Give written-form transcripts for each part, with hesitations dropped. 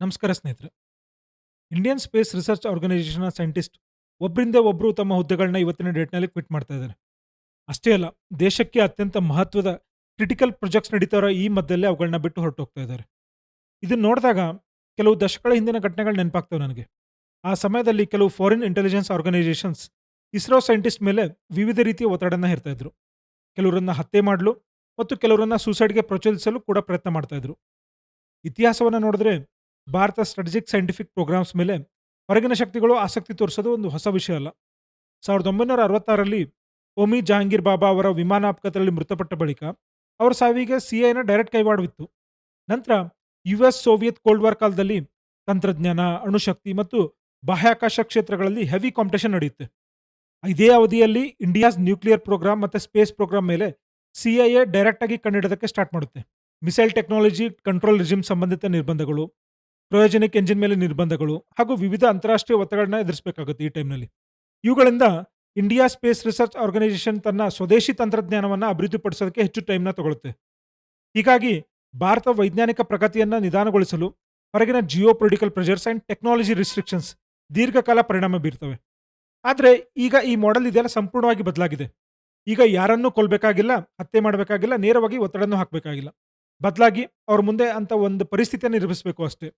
ನಮಸ್ಕಾರ ಸ್ನೇಹಿತರೆ. Indian space research ಆರ್ಗನೈಸೇಷನ್‌ನ scientist ಒಬ್ಬರಿಂದ ಒಬ್ಬರು ತಮ್ಮ ಹುದ್ದೆಗಳನ್ನ ಇವತ್ತಿನ ಡೇಟ್‌ನಲ್ಲಿ ಕ್ವಿಟ್ ಮಾಡ್ತಾ ಇದ್ದಾರೆ. ಅಷ್ಟೇ ಅಲ್ಲ, ದೇಶಕ್ಕೆ ಅತ್ಯಂತ ಮಹತ್ವದ ಕ್ರಿಟಿಕಲ್ ಪ್ರೊಜೆಕ್ಟ್ಸ್ ನಡೀತಾ ಇರೋ ಈ ಮಧ್ಯದಲ್ಲೇ ಅವುಗಳನ್ನ ಬಿಟ್ಟು ಹೊರಟೋಗ್ತಾ ಇದ್ದಾರೆ. ಇದನ್ನ ನೋಡಿದಾಗ ಕೆಲವು ದಶಕಗಳ ಹಿಂದಿನ ಘಟನೆಗಳು ನೆನಪಾಗ್ತವೆ ನನಗೆ. ಆ ಸಮಯದಲ್ಲಿ ಕೆಲವು foreign intelligence organisations ISRO scientist ಮೇಲೆ ವಿವಿಧ ರೀತಿಯ ಒತ್ತಡನ ಹೇರ್ತಾ ಇದ್ರು. ಕೆಲವರನ್ನ ಹತ್ಯೆ ಮಾಡಲು ಮತ್ತು ಕೆಲವರನ್ನ ಸೂಸೈಡ್‌ಗೆ ಪ್ರಚೋದಿಸಲು ಕೂಡ ಪ್ರಯತ್ನ ಮಾಡ್ತಾ ಇದ್ರು. ಇತಿಹಾಸವನ್ನ ನೋಡಿದ್ರೆ ಭಾರತ ಸ್ಟ್ರಾಟಜಿಕ್ ಸೈಂಟಿಫಿಕ್ ಪ್ರೋಗ್ರಾಮ್ಸ್ ಮೇಲೆ ಹೊರಗಿನ ಶಕ್ತಿಗಳು ಆಸಕ್ತಿ ತೋರಿಸೋದು ಒಂದು ಹೊಸ ವಿಷಯ ಅಲ್ಲ. 1966ರಲ್ಲಿ ಹೋಮಿ ಜಹಾಂಗೀರ್ ಬಾಬಾ ಅವರ ವಿಮಾನ ಅಪಘಾತದಲ್ಲಿ ಮೃತಪಟ್ಟ ಬಳಿಕ ಅವರ ಸಾವಿಗೆ ಸಿಐನ ಡೈರೆಕ್ಟ್ ಕೈವಾಡವಿತ್ತು. ನಂತರ ಯುಎಸ್ ಸೋವಿಯತ್ ಕೋಲ್ಡ್ ವಾರ್ ಕಾಲದಲ್ಲಿ ತಂತ್ರಜ್ಞಾನ, ಅಣುಶಕ್ತಿ ಮತ್ತು ಬಾಹ್ಯಾಕಾಶ ಕ್ಷೇತ್ರಗಳಲ್ಲಿ ಹೆವಿ ಕಾಂಪಿಟೇಷನ್ ನಡೆಯುತ್ತೆ. ಇದೇ ಅವಧಿಯಲ್ಲಿ ಇಂಡಿಯಾಸ್ ನ್ಯೂಕ್ಲಿಯರ್ ಪ್ರೋಗ್ರಾಮ್ ಮತ್ತೆ ಸ್ಪೇಸ್ ಪ್ರೋಗ್ರಾಮ್ ಮೇಲೆ ಸಿಐಎ ಡೈರೆಕ್ಟ್ ಆಗಿ ಕಣ್ಣಿಡೋದಕ್ಕೆ ಸ್ಟಾರ್ಟ್ ಮಾಡುತ್ತೆ. ಮಿಸೈಲ್ ಟೆಕ್ನಾಲಜಿ ಕಂಟ್ರೋಲ್ ರಿಜಿಮ್ ಸಂಬಂಧಿತ ನಿರ್ಬಂಧಗಳು, ಕ್ರಯೋಜೆನಿಕ್ ಎಂಜಿನ್ ಮೇಲೆ ನಿರ್ಬಂಧಗಳು ಹಾಗೂ ವಿವಿಧ ಅಂತಾರಾಷ್ಟ್ರೀಯ ಒತ್ತಡಗಳನ್ನ ಎದುರಿಸಬೇಕಾಗುತ್ತೆ ಈ ಟೈಮ್‌ನಲ್ಲಿ. ಇವುಗಳಿಂದ ಇಂಡಿಯಾ ಸ್ಪೇಸ್ ರಿಸರ್ಚ್ ಆರ್ಗನೈಸೇಷನ್ ತನ್ನ ಸ್ವದೇಶಿ ತಂತ್ರಜ್ಞಾನವನ್ನ ಅಭಿವೃದ್ಧಿಪಡಿಸೋದಕ್ಕೆ ಹೆಚ್ಚು ಟೈಮ್‌ನ ತಗೊಳುತ್ತೆ. ಹೀಗಾಗಿ ಭಾರತ ವೈಜ್ಞಾನಿಕ ಪ್ರಗತಿಯನ್ನ ನಿಧಾನಗೊಳಿಸಲು ಹೊರಗಿನ ಜಿಯೋಪೊಲಿಟಿಕಲ್ ಪ್ರೆಷರ್ಸ್ ಅಂಡ್ ಟೆಕ್ನಾಲಜಿ ರಿಸ್ಟ್ರಿಕ್ಷನ್ಸ್ ದೀರ್ಘಕಾಲ ಪರಿಣಾಮ ಬೀರ್ತವೆ. ಆದ್ರೆ ಈಗ ಈ ಮಾಡೆಲ್ ಇದೆಯಲ್ಲ ಸಂಪೂರ್ಣವಾಗಿ ಬದಲಾಗಿದೆ. ಈಗ ಯಾರನ್ನೂ ಕೊಲ್ಲಬೇಕಾಗಿಲ್ಲ, ಹತ್ಯೆ ಮಾಡಬೇಕಾಗಿಲ್ಲ, ನೇರವಾಗಿ ಒತ್ತಡವನ್ನು ಹಾಕಬೇಕಾಗಿಲ್ಲ. ಬದಲಾಗಿ ಅವ್ರ ಮುಂದೆ ಅಂತ ಒಂದು ಪರಿಸ್ಥಿತಿಯನ್ನು ನಿರ್ಮಿಸಬೇಕು ಅಷ್ಟೇ.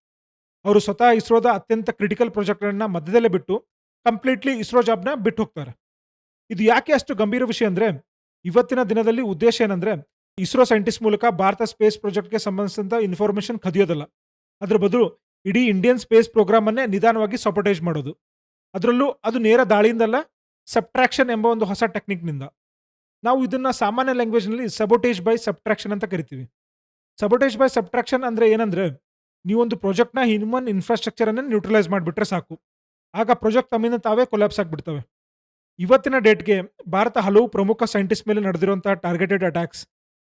ಅವರು ಸ್ವತಃ ಇಸ್ರೋದ ಅತ್ಯಂತ ಕ್ರಿಟಿಕಲ್ ಪ್ರಾಜೆಕ್ಟ್‌ಗಳನ್ನ ಮಧ್ಯದಲ್ಲೇ ಬಿಟ್ಟು ಕಂಪ್ಲೀಟ್ಲಿ ಇಸ್ರೋ ಜಾಬ್‌ನ ಬಿಟ್ಟು ಹೋಗ್ತಾರೆ. ಇದು ಯಾಕೆ ಅಷ್ಟು ಗಂಭೀರ ವಿಷಯ ಅಂದ್ರೆ, ಇವತ್ತಿನ ದಿನದಲ್ಲಿ ಉದ್ದೇಶ ಏನಂದ್ರೆ, ಇಸ್ರೋ ಸೈಂಟಿಸ್ಟ್ ಮೂಲಕ ಭಾರತ ಸ್ಪೇಸ್ ಪ್ರಾಜೆಕ್ಟ್‌ಗೆ ಸಂಬಂಧಿಸಿದಂತ ಇನ್ಫಾರ್ಮೇಷನ್ ಕದಿಯೋದಲ್ಲ. ಅದ್ರ ಬದಲು ಇಡೀ ಇಂಡಿಯನ್ ಸ್ಪೇಸ್ ಪ್ರೋಗ್ರಾಮ್ ಅನ್ನೇ ನಿಧಾನವಾಗಿ ಸಾಬೋಟೇಜ್ ಮಾಡೋದು. ಅದರಲ್ಲೂ ಅದು ನೇರ ದಾಳಿಯಿಂದಲ್ಲ, ಸಬ್ಟ್ರಾಕ್ಷನ್ ಎಂಬ ಒಂದು ಹೊಸ ಟೆಕ್ನಿಕ್‌ನಿಂದ. ನಾವು ಇದನ್ನ ಸಾಮಾನ್ಯ ಲ್ಯಾಂಗ್ವೇಜ್‌ನಲ್ಲಿ ಸಬೋಟೇಜ್ ಬೈ ಸಬ್ಟ್ರಾಕ್ಷನ್ ಅಂತ ಕರಿತೀವಿ. ಸಬೋಟೇಜ್ ಬೈ ಸಬ್ಟ್ರಾಕ್ಷನ್ ಅಂದ್ರೆ ಏನಂದ್ರೆ, ನೀವೊಂದು ಪ್ರಾಜೆಕ್ಟ್‌ನ ಹ್ಯೂಮನ್ ಇನ್ಫ್ರಾಸ್ಟ್ರಕ್ಚರ್ ಅನ್ನ ನ್ಯೂಟ್ರಲೈಸ್ ಮಾಡಿಬಿಟ್ರೆ ಸಾಕು. ಆಗ ಪ್ರಾಜೆಕ್ಟ್ ತಮ್ಮಿಂದ ತಾವೇ ಕೊಲ್ಯಾಪ್ಸ್ ಆಗಿಬಿಡ್ತವೆ. ಇವತ್ತಿನ ಡೇಟ್‌ಗೆ ಭಾರತ ಹಲವು ಪ್ರಮುಖ ಸೈಂಟಿಸ್ಟ್ ಮೇಲೆ ನಡೆದಿರುವಂತಹ ಟಾರ್ಗೆಟೆಡ್ ಅಟ್ಯಾಕ್ಸ್,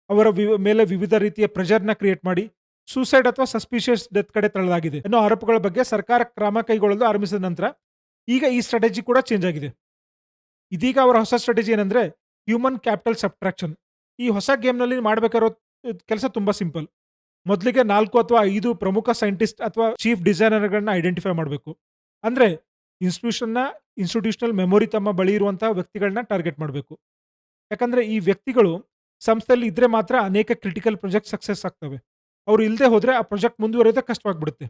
ಅವರ ಮೇಲೆ ವಿವಿಧ ರೀತಿಯ ಪ್ರೆಷರ್‌ನ ಕ್ರಿಯೇಟ್ ಮಾಡಿ ಸೂಸೈಡ್ ಅಥವಾ ಸಸ್ಪಿಷಿಯಸ್ ಡೆತ್ ಕಡೆ ತಳ್ಳಲಾಗಿದೆ ಅನ್ನೋ ಆರೋಪಗಳ ಬಗ್ಗೆ ಸರ್ಕಾರ ಕ್ರಮ ಕೈಗೊಳ್ಳಲು ಆರಂಭಿಸಿದ ನಂತರ ಈಗ ಈ ಸ್ಟ್ರಾಟಜಿ ಕೂಡ ಚೇಂಜ್ ಆಗಿದೆ. ಇದೀಗ ಅವರ ಹೊಸ ಸ್ಟ್ರಾಟಜಿ ಏನಂದ್ರೆ ಹ್ಯೂಮನ್ ಕ್ಯಾಪಿಟಲ್ ಸಬ್ಟ್ರಾಕ್ಷನ್. ಈ ಹೊಸ ಗೇಮ್‌ನಲ್ಲಿ ಮಾಡಬೇಕಾಗಿರೋ ಕೆಲಸ ತುಂಬಾ ಸಿಂಪಲ್. ಮೊದಲಿಗೆ 4 ಅಥವಾ 5 ಪ್ರಮುಖ ಸೈಂಟಿಸ್ಟ್ ಅಥವಾ ಚೀಫ್ ಡಿಸೈನರ್‌ಗಳನ್ನ ಐಡೆಂಟಿಫೈ ಮಾಡಬೇಕು. ಅಂದ್ರೆ ಇನ್ಸ್ಟಿಟ್ಯೂಷನಲ್ ಮೆಮೊರಿ ತಮ್ಮ ಬಳಿ ಇರುವಂತಹ ವ್ಯಕ್ತಿಗಳನ್ನ ಟಾರ್ಗೆಟ್ ಮಾಡಬೇಕು. ಯಾಕಂದ್ರೆ ಈ ವ್ಯಕ್ತಿಗಳು ಸಂಸ್ಥೆಯಲ್ಲಿ ಇದ್ರೆ ಮಾತ್ರ ಅನೇಕ ಕ್ರಿಟಿಕಲ್ ಪ್ರಾಜೆಕ್ಟ್ ಸಕ್ಸಸ್ ಆಗ್ತವೆ. ಅವ್ರು ಇಲ್ಲದೆ ಹೋದ್ರೆ ಆ ಪ್ರಾಜೆಕ್ಟ್ ಮುಂದುವರಿಯೋದೇ ಕಷ್ಟವಾಗ್ಬಿಡುತ್ತೆ.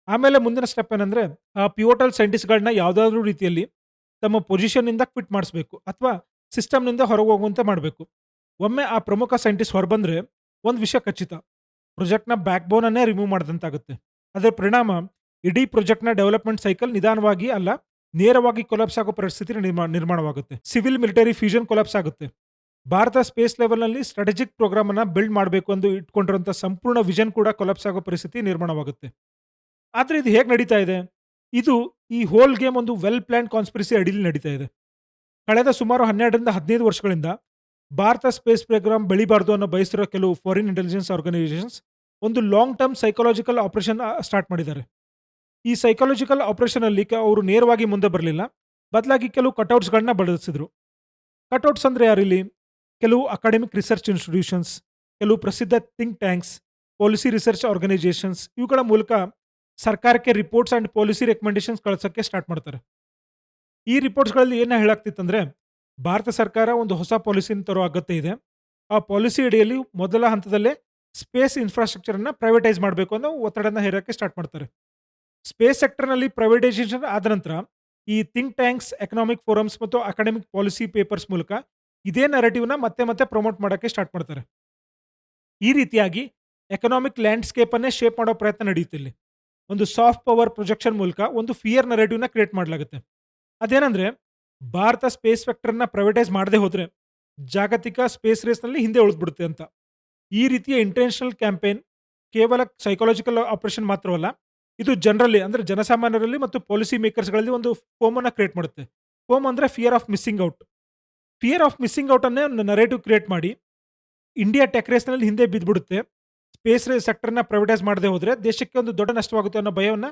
ಆಮೇಲೆ ಮುಂದಿನ ಸ್ಟೆಪ್ ಏನಂದ್ರೆ, ಆ ಪಿವೋಟಲ್ ಸೈಂಟಿಸ್ಟ್‌ಗಳನ್ನ ಯಾವುದಾದ್ರೂ ರೀತಿಯಲ್ಲಿ ತಮ್ಮ ಪೊಸಿಷನ್‌ನಿಂದ ಕ್ವಿಟ್ ಮಾಡಿಸಬೇಕು ಅಥವಾ ಸಿಸ್ಟಮ್‌ನಿಂದ ಹೊರಗೆ ಹೋಗುವಂತೆ ಮಾಡಬೇಕು. ಒಮ್ಮೆ ಆ ಪ್ರಮುಖ ಸೈಂಟಿಸ್ಟ್ ಹೊರಬಂದ್ರೆ ಒಂದು ವಿಷಯ ಖಚಿತ, ಪ್ರಾಜೆಕ್ಟ್‌ನ ಬ್ಯಾಕ್ ಬೋನ್ ಅನ್ನೇ ರಿಮೂವ್ ಮಾಡಿದಂತಾಗುತ್ತೆ. ಅದರ ಪರಿಣಾಮ ಇಡೀ ಪ್ರಾಜೆಕ್ಟ್‌ನ ಡೆವಲಪ್‌ಮೆಂಟ್ ಸೈಕಲ್ ನಿಧಾನವಾಗಿ ಅಲ್ಲ, ನೇರವಾಗಿ ಕೊಲ್ಯಾಪ್ಸ್ ಆಗೋ ಪರಿಸ್ಥಿತಿ ನಿರ್ಮಾಣವಾಗುತ್ತೆ. ಸಿವಿಲ್ ಮಿಲಿಟರಿ ಫ್ಯೂಷನ್ ಕೊಲ್ಯಾಪ್ಸ್ ಆಗುತ್ತೆ. ಭಾರತ ಸ್ಪೇಸ್ ಲೆವೆಲ್‌ನಲ್ಲಿ ಸ್ಟ್ರಾಟಜಿಕ್ ಪ್ರೋಗ್ರಾಮ್ ಅನ್ನ ಬಿಲ್ಡ್ ಮಾಡಬೇಕು ಎಂದು ಇಟ್ಕೊಂಡಿರುವಂತಹ ಸಂಪೂರ್ಣ ವಿಷನ್ ಕೂಡ ಕೊಲ್ಯಾಪ್ಸ್ ಆಗೋ ಪರಿಸ್ಥಿತಿ ನಿರ್ಮಾಣವಾಗುತ್ತೆ. ಆದ್ರೆ ಇದು ಹೇಗೆ ನಡೀತಾ ಇದೆ? ಇದು ಈ ಹೋಲ್ ಗೇಮ್ ಒಂದು ವೆಲ್ ಪ್ಲಾನ್ಡ್ ಕಾನ್ಸ್ಪಿರಸಿ ಅಡಿಯಲ್ಲಿ ನಡೀತಾ ಇದೆ. ಕಳೆದ ಸುಮಾರು 12ರಿಂದ 15 ವರ್ಷಗಳಿಂದ ಭಾರತ ಸ್ಪೇಸ್ ಪ್ರೋಗ್ರಾಮ್ ಬೆಳಿಬಾರ್ದು ಅನ್ನೋ ಬಯಸಿರೋ ಕೆಲವು ಫಾರಿನ್ ಇಂಟೆಲಿಜೆನ್ಸ್ ಆರ್ಗನೈಸೇಷನ್ಸ್ ಒಂದು long term psychological operation start ಮಾಡಿದ್ದಾರೆ. ಈ ಸೈಕಾಲಜಿಕಲ್ ಆಪರೇಷನ್ ಅಲ್ಲಿ ಅವರು ನೇರವಾಗಿ ಮುಂದೆ ಬರಲಿಲ್ಲ. ಬದಲಾಗಿ ಕೆಲವು ಕಟೌಟ್ಸ್‌ಗಳನ್ನ ಬಳಸಿದ್ರು. ಕಟೌಟ್ಸ್ ಅಂದ್ರೆ ಯಾರಿಲ್ಲಿ? ಕೆಲವು ಅಕಾಡೆಮಿಕ್ ರಿಸರ್ಚ್ ಇನ್ಸ್ಟಿಟ್ಯೂಷನ್ಸ್, ಕೆಲವು ಪ್ರಸಿದ್ಧ think tanks, policy research organisations ಇವುಗಳ ಮೂಲಕ ಸರ್ಕಾರಕ್ಕೆ ರಿಪೋರ್ಟ್ಸ್ ಅಂಡ್ ಪಾಲಿಸಿ ರೆಕಮೆಂಡೇಶನ್ಸ್ ಕಳಿಸೋಕ್ಕೆ ಸ್ಟಾರ್ಟ್ ಮಾಡ್ತಾರೆ. ಈ ರಿಪೋರ್ಟ್ಸ್‌ಗಳಲ್ಲಿ ಏನ ಹೇಳಾಗ್ತಿತ್ತಂದ್ರೆ, ಭಾರತ ಸರ್ಕಾರ ಒಂದು ಹೊಸ ಪಾಲಿಸಿನ ತರೋ ಅಗತ್ಯ ಇದೆ. ಆ ಪಾಲಿಸಿ ಅಡಿಯಲ್ಲಿ ಮೊದಲ ಹಂತದಲ್ಲೇ ಸ್ಪೇಸ್ ಇನ್ಫ್ರಾಸ್ಟ್ರಕ್ಚರ್ ಅನ್ನ ಪ್ರೈವೇಟೈಸ್ ಮಾಡಬೇಕು ಅನ್ನೋ ಒತ್ತಡನ ಹೇರಕ್ಕೆ ಸ್ಟಾರ್ಟ್ ಮಾಡ್ತಾರೆ. ಸ್ಪೇಸ್ ಸೆಕ್ಟರ್‌ನಲ್ಲಿ ಪ್ರೈವೇಟೈಸೇಷನ್ ಆದ ನಂತರ ಈ ಥಿಂಕ್ ಟ್ಯಾಂಕ್ಸ್, ಎಕನಾಮಿಕ್ ಫೋರಮ್ಸ್ ಮತ್ತು ಅಕಾಡೆಮಿಕ್ ಪಾಲಿಸಿ ಪೇಪರ್ಸ್ ಮೂಲಕ ಇದೇ ನರೇಟಿವ್‌ನ ಮತ್ತೆ ಮತ್ತೆ ಪ್ರಮೋಟ್ ಮಾಡಕ್ಕೆ ಸ್ಟಾರ್ಟ್ ಮಾಡ್ತಾರೆ. ಈ ರೀತಿಯಾಗಿ ಎಕನಾಮಿಕ್ ಲ್ಯಾಂಡ್‌ಸ್ಕೇಪ್ ಅನ್ನೇ ಶೇಪ್ ಮಾಡೋ ಪ್ರಯತ್ನ ನಡೆಯುತ್ತೆ ಇಲ್ಲಿ. ಒಂದು ಸಾಫ್ಟ್ ಪವರ್ ಪ್ರೊಜೆಕ್ಷನ್ ಮೂಲಕ ಒಂದು ಫಿಯರ್ ನರೇಟಿವ್‌ನ ಕ್ರಿಯೇಟ್ ಮಾಡಲಾಗುತ್ತೆ. ಅದೇನಂದ್ರೆ, ಭಾರತ ಸ್ಪೇಸ್ ಸೆಕ್ಟರ್‌ನ ಪ್ರೈವೇಟೈಸ್ ಮಾಡದೆ ಹೋದ್ರೆ ಜಾಗತಿಕ ಸ್ಪೇಸ್ ರೇಸ್‌ನಲ್ಲಿ ಹಿಂದೆ ಉಳಿದ್ಬಿಡುತ್ತೆ ಅಂತ. ಈ ರೀತಿಯ ಇಂಟೆನ್ಷನಲ್ ಕ್ಯಾಂಪೇನ್ ಕೇವಲ ಸೈಕಾಲಜಿಕಲ್ ಆಪರೇಷನ್ ಮಾತ್ರವಲ್ಲ, ಇದು ಜನರಲ್ಲಿ ಅಂದ್ರೆ ಜನಸಾಮಾನ್ಯರಲ್ಲಿ ಮತ್ತು ಪಾಲಿಸಿ ಮೇಕರ್ಸ್‌ಗಳಲ್ಲಿ ಒಂದು ಫೋಮನ್ನ ಕ್ರಿಯೇಟ್ ಮಾಡುತ್ತೆ. ಫೋಮ್ ಅಂದ್ರೆ fear of missing out. Fear of missing out ಅನ್ನೇ ಒಂದು ನರೇಟಿವ್ ಕ್ರಿಯೇಟ್ ಮಾಡಿ ಇಂಡಿಯಾ ಟೆಕ್ ರೇಸ್‌ನಲ್ಲಿ ಹಿಂದೆ ಬಿದ್ಬಿಡುತ್ತೆ. ಸ್ಪೇಸ್ ಸೆಕ್ಟರ್‌ನ ಪ್ರೈವೇಟೈಸ್ ಮಾಡದೆ ಹೋದ್ರೆ ದೇಶಕ್ಕೆ ಒಂದು ದೊಡ್ಡ ನಷ್ಟವಾಗುತ್ತೆ ಅನ್ನೋ ಭಯವನ್ನ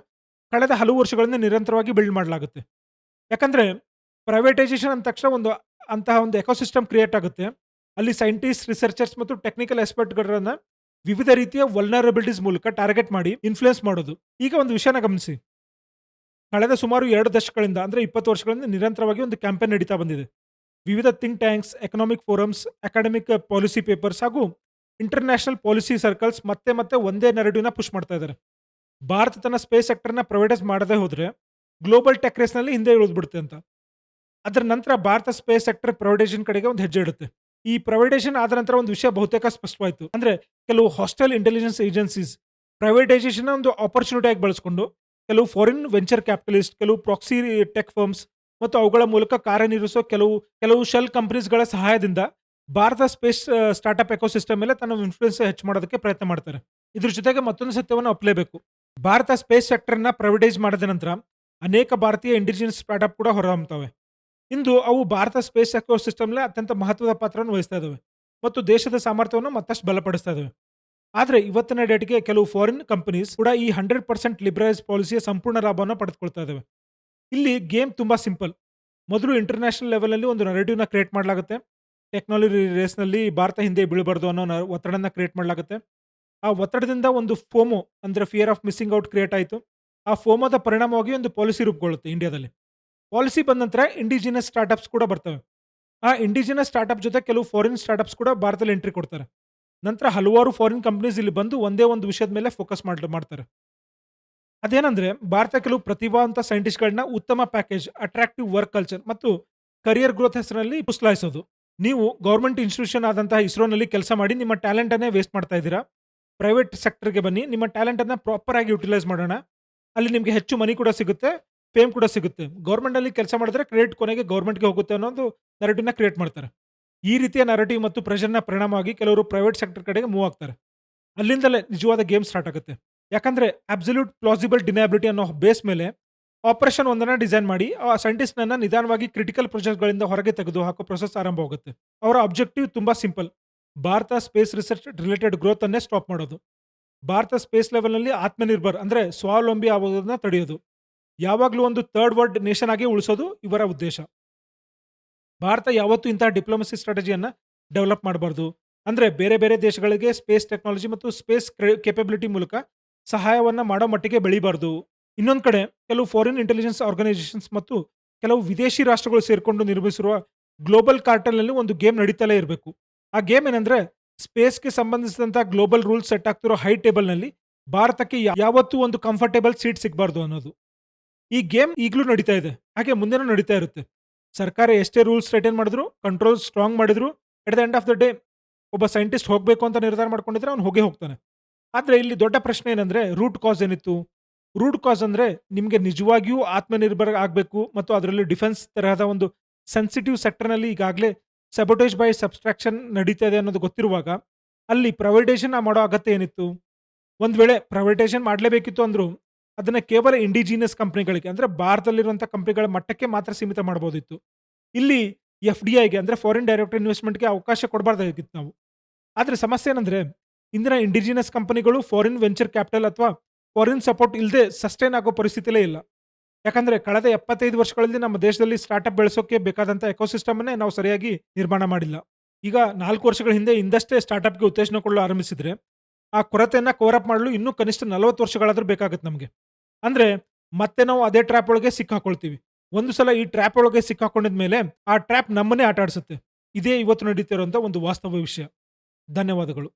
ಕಳೆದ ಹಲವು ವರ್ಷಗಳಿಂದ ನಿರಂತರವಾಗಿ ಬಿಲ್ಡ್ ಮಾಡಲಾಗುತ್ತೆ. ಯಾಕಂದ್ರೆ ಪ್ರೈವೇಟೈಸೇಷನ್ ಅಂದ ತಕ್ಷಣ ಅಂತಹ ಒಂದು ಎಕೋಸಿಸ್ಟಮ್ ಕ್ರಿಯೇಟ್ ಆಗುತ್ತೆ. ಅಲ್ಲಿ ಸೈಂಟಿಸ್ಟ್, ರಿಸರ್ಚರ್ಸ್ ಮತ್ತು ಟೆಕ್ನಿಕಲ್ ಎಕ್ಸ್‌ಪರ್ಟ್‌ಗಳನ್ನ ವಿವಿಧ ರೀತಿಯ ವಲ್ನರಬಿಲಿಟೀಸ್ ಮೂಲಕ ಟಾರ್ಗೆಟ್ ಮಾಡಿ ಇನ್ಫ್ಲುಯೆನ್ಸ್ ಮಾಡೋದು. ಈಗ ಒಂದು ವಿಷಯನ ಗಮನಿಸಿ. ಕಳೆದ ಸುಮಾರು 2 ದಶಕಗಳಿಂದ ಅಂದ್ರೆ 20 ವರ್ಷಗಳಿಂದ ನಿರಂತರವಾಗಿ ಒಂದು ಕ್ಯಾಂಪೇನ್ ನಡೀತಾ ಬಂದಿದೆ. ವಿವಿಧ think tanks, economic forums, academic policy papers ಹಾಗೂ ಇಂಟರ್ನ್ಯಾಷನಲ್ ಪಾಲಿಸಿ ಸರ್ಕಲ್ಸ್ ಮತ್ತೆ ಮತ್ತೆ ಒಂದೇ ನೆರಟಿವ್‌ನ ಪುಶ್ ಮಾಡ್ತಾ ಇದ್ದಾರೆ. ಭಾರತ ತನ್ನ ಸ್ಪೇಸ್ ಸೆಕ್ಟರ್‌ನ ಪ್ರೈವೇಟೈಸ್ ಮಾಡದೇ ಹೋದ್ರೆ ಗ್ಲೋಬಲ್ ಟೆಕ್ ರೇಸ್‌ನಲ್ಲಿ ಹಿಂದೆ ಉಳಿದ್ಬಿಡುತ್ತೆ ಅಂತ. ಅದರ ನಂತರ ಭಾರತ ಸ್ಪೇಸ್ ಸೆಕ್ಟರ್ ಪ್ರೈವೇಟೈಸೇಷನ್ ಕಡೆಗೆ ಒಂದು ಹೆಜ್ಜೆ ಇಡುತ್ತೆ. ಈ ಪ್ರೈವೇಟೈಸೇಷನ್ ಆದ ನಂತರ ಒಂದು ವಿಷಯ ಬಹುತೇಕ ಸ್ಪಷ್ಟವಾಯಿತು. ಅಂದ್ರೆ ಕೆಲವು ಹಾಸ್ಟೆಲ್ ಇಂಟೆಲಿಜೆನ್ಸ್ ಏಜೆನ್ಸೀಸ್ ಪ್ರೈವೇಟೈಸೇಷನ್ ಒಂದು ಆಪರ್ಚುನಿಟಿ ಆಗಿ ಬಳಸಿಕೊಂಡು ಕೆಲವು ಫಾರಿನ್ ವೆಂಚರ್ ಕ್ಯಾಪಿಟಲಿಸ್ಟ್, ಕೆಲವು ಪ್ರಾಕ್ಸಿ ಟೆಕ್ ಫರ್ಮ್ಸ್ ಮತ್ತು ಅವುಗಳ ಮೂಲಕ ಕಾರ್ಯನಿರ್ವಹಿಸುವ ಕೆಲವು ಕೆಲವು ಶೆಲ್ ಕಂಪನೀಸ್‌ಗಳ ಸಹಾಯದಿಂದ ಭಾರತ ಸ್ಪೇಸ್ ಸ್ಟಾರ್ಟ್‌ಅಪ್ ಎಕೋಸಿಸ್ಟಮ್ ಮೇಲೆ ತನ್ನ ಇನ್ಫ್ಲುಯೆನ್ಸ್ ಹೆಚ್ಚು ಮಾಡೋದಕ್ಕೆ ಪ್ರಯತ್ನ ಮಾಡ್ತಾರೆ. ಇದ್ರ ಜೊತೆಗೆ ಮತ್ತೊಂದು ಸತ್ಯವನ್ನು ಒಪ್ಪಲೇಬೇಕು. ಭಾರತ ಸ್ಪೇಸ್ ಸೆಕ್ಟರ್‌ನ ಪ್ರೈವೇಟೈಸ್ ಮಾಡಿದ ನಂತರ ಅನೇಕ ಭಾರತೀಯ ಇಂಡಿಜಿನಸ್ ಸ್ಟಾರ್ಟ್‌ಅಪ್ ಕೂಡ ಹೊರಹೊಮ್ಮುತ್ತವೆ. ಇಂದು ಅವು ಭಾರತ ಸ್ಪೇಸ್ ಎಕೋಸಿಸ್ಟಮ್‌ನಲ್ಲಿ ಅತ್ಯಂತ ಮಹತ್ವದ ಪಾತ್ರವನ್ನು ವಹಿಸ್ತಾ ಇದ್ದಾವೆ ಮತ್ತು ದೇಶದ ಸಾಮರ್ಥ್ಯವನ್ನು ಮತ್ತಷ್ಟು ಬಲಪಡಿಸ್ತಾ ಇದ್ದಾವೆ. ಆದ್ರೆ ಇವತ್ತಿನ ಡೇಟ್‌ಗೆ ಕೆಲವು ಫಾರಿನ್ ಕಂಪನೀಸ್ ಕೂಡ ಈ 100% ಲಿಬರಲೈಸ್ ಪಾಲಿಸಿಯ ಸಂಪೂರ್ಣ ಲಾಭವನ್ನು ಪಡೆದುಕೊಳ್ತಾ ಇದ್ದಾವೆ. ಇಲ್ಲಿ ಗೇಮ್ ತುಂಬಾ ಸಿಂಪಲ್. ಮೊದಲು ಇಂಟರ್ನ್ಯಾಷನಲ್ ಲೆವೆಲ್‌ನಲ್ಲಿ ಒಂದು ನರೇಟಿವ್‌ನ ಕ್ರಿಯೇಟ್ ಮಾಡಲಾಗುತ್ತೆ. ಟೆಕ್ನಾಲಜಿ ರೇಸ್‌ನಲ್ಲಿ ಭಾರತ ಹಿಂದೆ ಬೀಳಬಾರ್ದು ಅನ್ನೋ ಒತ್ತಡನ ಕ್ರಿಯೇಟ್ ಮಾಡಲಾಗುತ್ತೆ. ಆ ಒತ್ತಡದಿಂದ ಒಂದು ಫೋಮೋ ಅಂದ್ರೆ fear of missing out create ಆಯಿತು. ಆ ಫೋಮೋದ ಪರಿಣಾಮವಾಗಿ ಒಂದು ಪಾಲಿಸಿ ರೂಪುಗೊಳ್ಳುತ್ತೆ ಇಂಡಿಯಾದಲ್ಲಿ. ಪಾಲಿಸಿ ಬಂದ ನಂತರ ಇಂಡಿಜಿನಸ್ ಸ್ಟಾರ್ಟ್‌ಅಪ್ಸ್ ಕೂಡ ಬರ್ತವೆ. ಆ ಇಂಡಿಜಿನಸ್ ಸ್ಟಾರ್ಟ್‌ಅಪ್ ಜೊತೆ ಕೆಲವು ಫಾರಿನ್ ಸ್ಟಾರ್ಟ್‌ಅಪ್ಸ್ ಕೂಡ ಭಾರತದಲ್ಲಿ ಎಂಟ್ರಿ ಕೊಡ್ತಾರೆ. ನಂತರ ಹಲವಾರು ಫಾರಿನ್ ಕಂಪನೀಸ್ ಇಲ್ಲಿ ಬಂದು ಒಂದೇ ಒಂದು ವಿಷಯದ ಮೇಲೆ ಫೋಕಸ್ ಮಾಡ್ತಾರೆ. ಅದೇನಂದ್ರೆ ಭಾರತ ಕೆಲವು ಪ್ರತಿಭಾವಂತ ಸೈಂಟಿಸ್ಟ್‌ಗಳನ್ನ ಉತ್ತಮ ಪ್ಯಾಕೇಜ್, ಅಟ್ರಾಕ್ಟಿವ್ ವರ್ಕ್ ಕಲ್ಚರ್ ಮತ್ತು ಕರಿಯರ್ ಗ್ರೋತ್ ಹೆಸರಿನಲ್ಲಿ ಪುಸ್ಲಾಯಿಸೋದು. ನೀವು ಗವರ್ನ್ಮೆಂಟ್ ಇನ್ಸ್ಟಿಟ್ಯೂಷನ್ ಆದಂತಹ ಇಸ್ರೋನಲ್ಲಿ ಕೆಲಸ ಮಾಡಿ ನಿಮ್ಮ ಟ್ಯಾಲೆಂಟ್ ಅನ್ನೇ ವೇಸ್ಟ್ ಮಾಡ್ತಾ ಇದ್ದೀರಾ. ಪ್ರೈವೇಟ್ ಸೆಕ್ಟರ್‌ಗೆ ಬನ್ನಿ. ನಿಮ್ಮ ಟ್ಯಾಲೆಂಟ್ ಅನ್ನ ಪ್ರಾಪರ್ ಆಗಿ ಯುಟಿಲೈಸ್ ಮಾಡೋಣ. ಅಲ್ಲಿ ನಿಮಗೆ ಹೆಚ್ಚು ಮನಿ ಕೂಡ ಸಿಗುತ್ತೆ, ಫೇಮ್ ಕೂಡ ಸಿಗುತ್ತೆ. ಗವರ್ನ್ಮೆಂಟ್‌ನಲ್ಲಿ ಕೆಲಸ ಮಾಡಿದ್ರೆ ಕ್ರೆಡಿಟ್ ಕೊನೆಗೆ ಗವರ್ನ್ಮೆಂಟ್‌ಗೆ ಹೋಗುತ್ತೆ ಅನ್ನೋ ಒಂದು ನರೇಟಿವ್‌ನ ಕ್ರಿಯೇಟ್ ಮಾಡ್ತಾರೆ. ಈ ರೀತಿಯ ನರೇಟಿವ್ ಮತ್ತು ಪ್ರೆಷರ್‌ನ ಪರಿಣಾಮವಾಗಿ ಕೆಲವರು ಪ್ರೈವೇಟ್ ಸೆಕ್ಟರ್ ಕಡೆಗೆ ಮೂವ್ ಆಗ್ತಾರೆ. ಅಲ್ಲಿಂದಲೇ ನಿಜವಾದ ಗೇಮ್ ಸ್ಟಾರ್ಟ್ ಆಗುತ್ತೆ. ಯಾಕಂದ್ರೆ ಅಬ್ಸಲ್ಯೂಟ್ ಪ್ಲಾಸಿಬಲ್ ಡಿನೈಬಿಲಿಟಿ ಅನ್ನೋ ಬೇಸ್ ಮೇಲೆ ಆಪರೇಷನ್ ಒಂದನ್ನ ಡಿಸೈನ್ ಮಾಡಿ ಆ ಸೈಂಟಿಸ್ಟ್‌ನನ್ನ ನಿಧಾನವಾಗಿ ಕ್ರಿಟಿಕಲ್ ಪ್ರೊಜೆಕ್ಟ್‌ಗಳಿಂದ ಹೊರಗೆ ತೆಗೆದು ಹಾಕೋ ಪ್ರೊಸೆಸ್ ಆರಂಭವಾಗುತ್ತೆ. ಅವರ ಆಬ್ಜೆಕ್ಟಿವ್ ತುಂಬಾ simple. Bharat space research related growth ಅನ್ನೇ ಸ್ಟಾಪ್ ಮಾಡೋದು. ಭಾರತ ಸ್ಪೇಸ್ ಲೆವೆಲ್‌ನಲ್ಲಿ ಆತ್ಮನಿರ್ಭರ್ ಅಂದ್ರೆ ಸ್ವಾವಲಂಬಿ ಆಗೋದನ್ನ ತಡೆಯೋದು. ಯಾವಾಗಲೂ ಒಂದು ಥರ್ಡ್ ವರ್ಲ್ಡ್ ನೇಷನ್ ಆಗಿ ಉಳಿಸೋದು ಇವರ ಉದ್ದೇಶ. ಭಾರತ ಯಾವತ್ತೂ ಇಂತಹ ಡಿಪ್ಲೊಮಸಿ ಸ್ಟ್ರಾಟಜಿಯನ್ನ ಡೆವಲಪ್ ಮಾಡಬಾರ್ದು. ಅಂದ್ರೆ ಬೇರೆ ಬೇರೆ ದೇಶಗಳಿಗೆ ಸ್ಪೇಸ್ ಟೆಕ್ನಾಲಜಿ ಮತ್ತು ಸ್ಪೇಸ್ ಕೇಪಬಿಲಿಟಿ ಮೂಲಕ ಸಹಾಯವನ್ನ ಮಾಡೋ ಮಟ್ಟಿಗೆ ಬೆಳಿಬಾರ್ದು. ಇನ್ನೊಂದು ಕಡೆ ಕೆಲವು ಫಾರಿನ್ ಇಂಟೆಲಿಜೆನ್ಸ್ ಆರ್ಗನೈಸೇಷನ್ಸ್ ಮತ್ತು ಕೆಲವು ವಿದೇಶಿ ರಾಷ್ಟ್ರಗಳು ಸೇರ್ಕೊಂಡು ನಿರ್ಮಿಸಿರುವ ಗ್ಲೋಬಲ್ ಕಾರ್ಟೆಲ್‌ನಲ್ಲಿ ಒಂದು ಗೇಮ್ ನಡೀತಲೇ ಇರಬೇಕು. ಆ ಗೇಮ್ ಏನಂದ್ರೆ ಸ್ಪೇಸ್‌ಗೆ ಸಂಬಂಧಿಸಿದಂತ ಗ್ಲೋಬಲ್ ರೂಲ್ಸ್ ಸೆಟ್ ಆಗ್ತಿರೋ ಹೈ ಟೇಬಲ್‌ನಲ್ಲಿ ಭಾರತಕ್ಕೆ ಯಾವತ್ತೂ ಒಂದು ಕಂಫರ್ಟೇಬಲ್ ಸೀಟ್ ಸಿಗಬಾರ್ದು ಅನ್ನೋದು. ಈ ಗೇಮ್ ಈಗಲೂ ನಡೀತಾ ಇದೆ. ಹಾಗೆ ಮುಂದೆನೂ ನಡೀತಾ ಇರುತ್ತೆ. ಸರ್ಕಾರ ಎಷ್ಟೇ ರೂಲ್ಸ್ ಟೈಟನ್ ಮಾಡಿದ್ರು, ಕಂಟ್ರೋಲ್ ಸ್ಟ್ರಾಂಗ್ ಮಾಡಿದ್ರು, at the end of the day ಒಬ್ಬ ಸೈಂಟಿಸ್ಟ್ ಹೋಗಬೇಕು ಅಂತ ನಿರ್ಧಾರ ಮಾಡ್ಕೊಂಡಿದ್ರೆ ಅವ್ನು ಹೋಗೇ ಹೋಗ್ತಾನೆ. ಆದ್ರೆ ಇಲ್ಲಿ ದೊಡ್ಡ ಪ್ರಶ್ನೆ ಏನಂದ್ರೆ ರೂಟ್ ಕಾಸ್ ಏನಿತ್ತು? ರೂಟ್ ಕಾಸ್ ಅಂದ್ರೆ ನಿಮ್ಗೆ ನಿಜವಾಗಿಯೂ ಆತ್ಮನಿರ್ಭರ ಆಗ್ಬೇಕು ಮತ್ತು ಅದರಲ್ಲೂ ಡಿಫೆನ್ಸ್ ತರಹದ ಒಂದು ಸೆನ್ಸಿಟಿವ್ ಸೆಕ್ಟರ್‌ನಲ್ಲಿ ಈಗಾಗಲೇ ಸಬೋಟೇಜ್ ಬೈ ಸಬ್‌ಸ್ಟ್ರಾಕ್ಷನ್ ನಡೀತಾ ಇದೆ ಅನ್ನೋದು ಗೊತ್ತಿರುವಾಗ, ಅಲ್ಲಿ ಪ್ರೈವೇಟೈಸೇಷನ್ ಮಾಡೋ ಅಗತ್ಯ ಏನಿತ್ತು? ಒಂದ್ ವೇಳೆ ಪ್ರೈವೇಟೈಸೇಷನ್ ಮಾಡಲೇಬೇಕಿತ್ತು ಅಂದ್ರು, ಅದನ್ನ ಕೇವಲ ಇಂಡಿಜಿನಸ್ ಕಂಪನಿಗಳಿಗೆ ಅಂದ್ರೆ ಭಾರತದಲ್ಲಿರುವಂತಹ ಕಂಪನಿಗಳ ಮಟ್ಟಕ್ಕೆ ಮಾತ್ರ ಸೀಮಿತ ಮಾಡಬಹುದಿತ್ತು. ಇಲ್ಲಿ ಎಫ್‌ಡಿಐಗೆ ಅಂದ್ರೆ ಫಾರಿನ್ ಡೈರೆಕ್ಟ್ ಇನ್ವೆಸ್ಟ್‌ಮೆಂಟ್‌ಗೆ ಅವಕಾಶ ಕೊಡಬಾರ್ದಾಗಿತ್ತು ನಾವು. ಆದ್ರೆ ಸಮಸ್ಯೆ ಏನಂದ್ರೆ, ಇಂದಿನ ಇಂಡಿಜಿನಸ್ ಕಂಪನಿಗಳು ಫಾರಿನ್ ವೆಂಚರ್ ಕ್ಯಾಪಿಟಲ್ ಅಥವಾ ಫಾರಿನ್ ಸಪೋರ್ಟ್ ಇಲ್ಲದೆ ಸಸ್ಟೈನ್ ಆಗೋ ಪರಿಸ್ಥಿತಿಲೇ ಇಲ್ಲ. ಯಾಕಂದ್ರೆ ಕಳೆದ 75 ವರ್ಷಗಳಲ್ಲಿ ನಮ್ಮ ದೇಶದಲ್ಲಿ ಸ್ಟಾರ್ಟ್‌ಅಪ್ ಬೆಳೆಸೋಕೆ ಬೇಕಾದಂತ ಎಕೋಸಿಸ್ಟಮ್ ಅನ್ನೇ ನಾವು ಸರಿಯಾಗಿ ನಿರ್ಮಾಣ ಮಾಡಿಲ್ಲ. ಈಗ 4 ವರ್ಷಗಳ ಹಿಂದೆ ಇಂದಷ್ಟೇ ಸ್ಟಾರ್ಟ್‌ಅಪ್‌ಗೆ ಉತ್ತೇಜನ ಕೊಡಲು ಆರಂಭಿಸಿದ್ರೆ, ಆ ಕೊರತೆಯನ್ನ ಕವರ್ ಅಪ್ ಮಾಡಲು ಇನ್ನೂ ಕನಿಷ್ಠ 40 ವರ್ಷಗಳಾದ್ರೂ ಬೇಕಾಗುತ್ತೆ ನಮಗೆ. ಅಂದ್ರೆ ಮತ್ತೆ ನಾವು ಅದೇ ಟ್ರ್ಯಾಪ್ ಒಳಗೆ ಸಿಕ್ಕಾಕೊಳ್ತೀವಿ. ಒಂದು ಸಲ ಈ ಟ್ರ್ಯಾಪ್ ಒಳಗೆ ಸಿಕ್ಕಾಕೊಂಡಿದ ಮೇಲೆ ಆ ಟ್ರ್ಯಾಪ್ ನಮ್ಮನ್ನೇ ಆಟ ಆಡಿಸುತ್ತೆ. ಇದೇ ಇವತ್ತು ನಡೀತಿರುವಂತ ಒಂದು ವಾಸ್ತವ ವಿಷಯ. ಧನ್ಯವಾದಗಳು.